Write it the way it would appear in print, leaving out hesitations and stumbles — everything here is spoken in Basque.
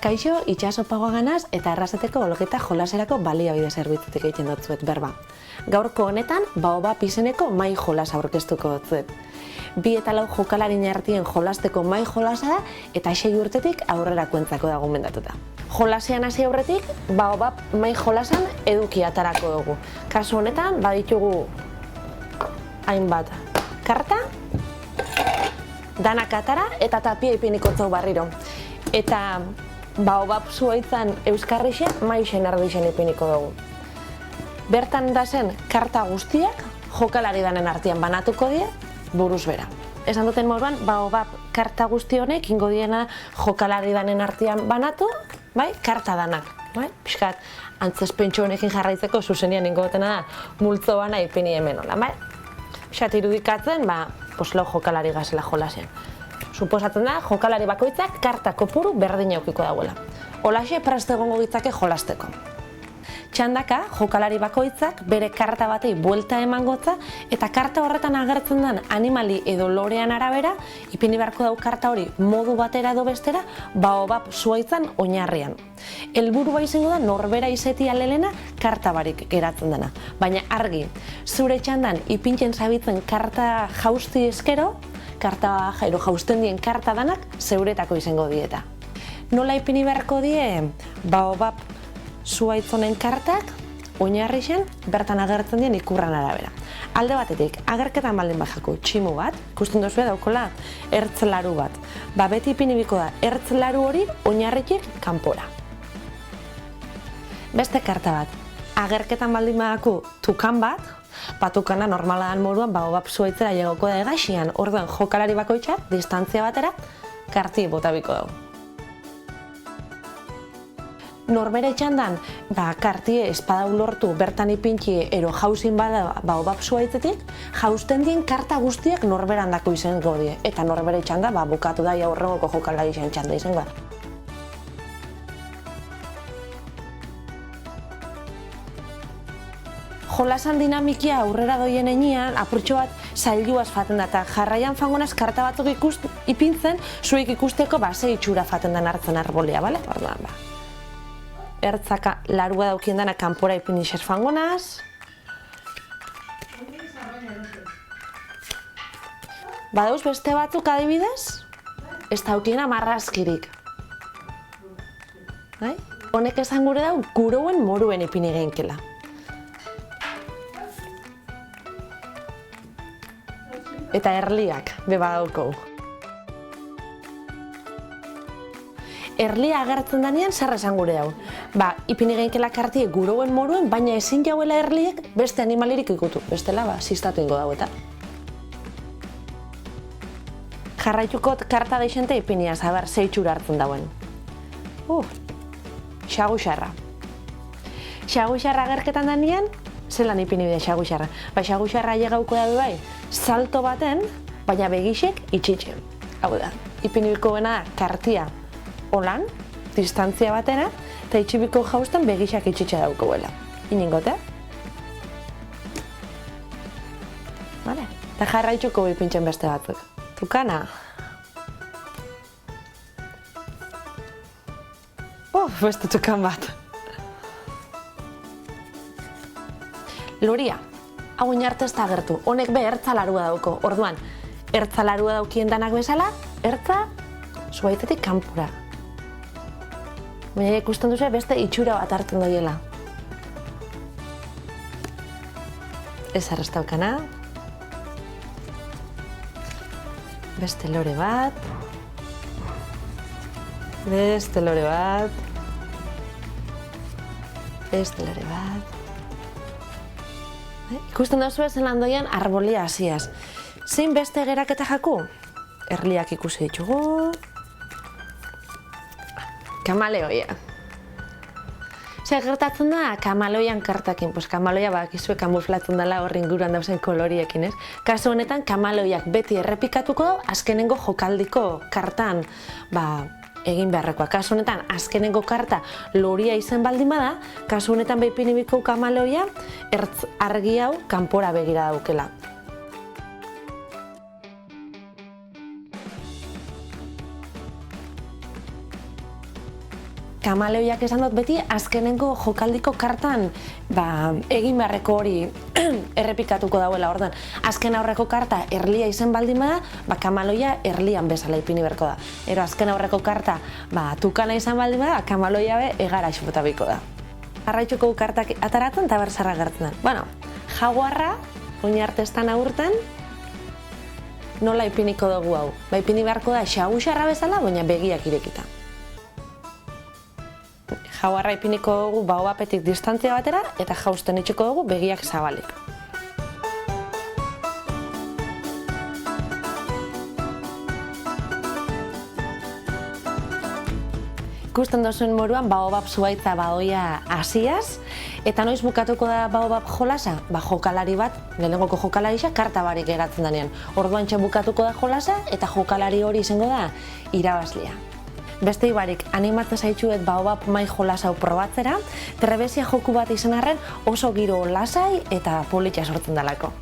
Kaixo, itxaso pagoa ganaz eta errazeteko boloketa jolaserako baliabide zerbitzutik egiten dutzuet berba. Gaurko honetan, Baobab izeneko mai jolas aurkeztuko dutzuet. 2 eta 4 jokalarin artien jolasteko mai jolasa da eta 6 urtetik aurrerakoentzako da gomendatuta. Jolasean hasi aurretik, Baobab mai jolasan eduki atarako dugu. Kasu honetan, baditugu hainbat karta, danak atara eta tapia ipiniko zau barriro. Eta Baobab zuaitzan euskarrixen, maixen ardixen ipiniko dugu. Bertan da zen karta guztiak jokalari danen artean banatuko die buruz bera. Esan duten moduan, Baobab karta guzti honek ingo diena jokalari danen artean banatu, bai, karta danak. Bai? Piskat, antzespentsu honekin jarraitzeko zuzenian ingo dutena da multzo bana ipini hemen hola, bai? Piskat irudikatzen, lau jokalari gazela jolasean. Suposatzen da, jokalari bakoitzak karta kopuru berdin aukiko dagoela. Holaxe prest egongo ditzake jolasteko. Txandaka, jokalari bakoitzak bere karta batei buelta emangotza eta karta horretan agertzen den animali edo lorean arabera ipini beharko dau karta hori modu batera edo bestera Baobab zuaitzan oinarrian. Helburua izango da norbera izetia lelena karta barik geratzen dena. Baina argi, zure txandan ipintzen zabitzen karta jausti eskero, karta jausten dien karta danak zeuretako izango dieta. Nola ipini beharko die Baobab zuaitzonen kartak oinarrixen bertan agertzen dien ikurran arabera. Alde batetik, agerketan baldin bajako tximu bat, ikusten duzue daukola ertzlaru bat. Beti ipinibiko da ertzlaru hori oinarritik kanpora. Beste karta bat, agerketan baldin bajako tukan bat, tukana normala dan moduan Baobab zuaitzera llegoko da egaxian, orduan jokalari bakoitzak distantzia batera karti botabiko dugu. Norbere txandan, kartie espadau lortu bertan ipintxi ero jausin bada Baobab zuaitzetik, jausten dien karta guztiak norberandako izango die. Eta norbere txanda, bukatu da aurrengoko jokalari izan txanda izango da. Jolasan dinamikia aurrera doien enean, apurtxo bat zailduaz faten da, eta jarraian fangonaz karta batzuk ipintzen, zuek ikusteko ze itxura faten den hartzen arbolea, bale? Orduan, ertzaka larua daukien dana kanpora ipinixez fangonaz. Badauz beste batzuk adibidez, ez daukiena marrazkirik. Honek esan gure dau, gurouen moruen ipini geinkela. Eta erliak, beba daukou. Erlia agertzen danean, zer esan gure hau. Ipini geinkela kartie gurouen moruen, baina ezin jauela erliek beste animalirik ikutu. Bestela, ziztatu ingo dago eta. Jarraitukot karta deixente ipinia, zaber, zeitxura hartzen dauen. Xaguxarra. Xaguxarra agerketan danean, zelan ipini bide xaguxarra. Xaguxarra llegauko da bai, salto baten, baina begixek itxitzen. Hau da, ipini biko bena da, kartia holan, distantzia batena, eta itxibiko jauztan begixak itxitza daukoela. Iningote? Eta jarraitzuko bipintzen beste batzuk. Tukana? Beste tukan bat. Loria. Hau inarte ez da agertu. Honek be ertzalarua dauko. Orduan, ertzalarua daukien danak bezala, ertza zuaitzetik kanpora. Baina ikusten duzu beste itxura bat hartzen doiela. Ez arrestaukana. Beste lore bat. Beste lore bat. Beste lore bat. Ikusten duzu zelan doian arbolia hasiaz. Zein beste geraketa jaku? Erliak ikusi ditugu. Kamaleoia. Zer gertatzen da kamaleoian kartakin? Kamaleoia bakizue kamuflatzen dela hor inguruan dauzen koloriekin, ez? Kasu honetan kamaleoiak beti errepikatuko da azkenengo jokaldiko kartan egin beharrekoa. Kasu honetan azkenengo karta loria izen baldin bada, kasu honetan behipinibiko kamaleoia ertz argi hau kanpora begira daukela. kamaleoiak esan dut beti, azkenengo jokaldiko kartan egin beharreko hori errepikatuko dauela orduan. Azken aurreko karta erlia izen baldin bada, kamaloia erlian bezala ipini berko da. Ero azken aurreko karta tukana izan baldin bada, kamaloia be egara xupotabiko da. Arraitxuko kartak ataratzen eta berzarra gertzen den. Bueno, jaguarra, oinartestan agurten, nola ipiniko dugu hau. Ipini beharko da xagusarra bezala, baina begiak irekita. Jaguarra ipiniko dugu baobapetik distantzia batera eta jausten itxiko dugu begiak zabalik. Ikusten duzuen moruan baobab zuhaitza badoia hasiaz, eta noiz bukatuko da baobab jolasa? Jokalari bat, lehenengoko jokalarisa, karta barik geratzen denean. Orduantxe bukatuko da jolasa eta jokalari hori izango da irabazlea. Beste ibarik, animatzen zaitxuet baobab mai jolasa hau probatzera, trebezia joku bat izan arren oso giro lasai eta politxa sortzen dalako.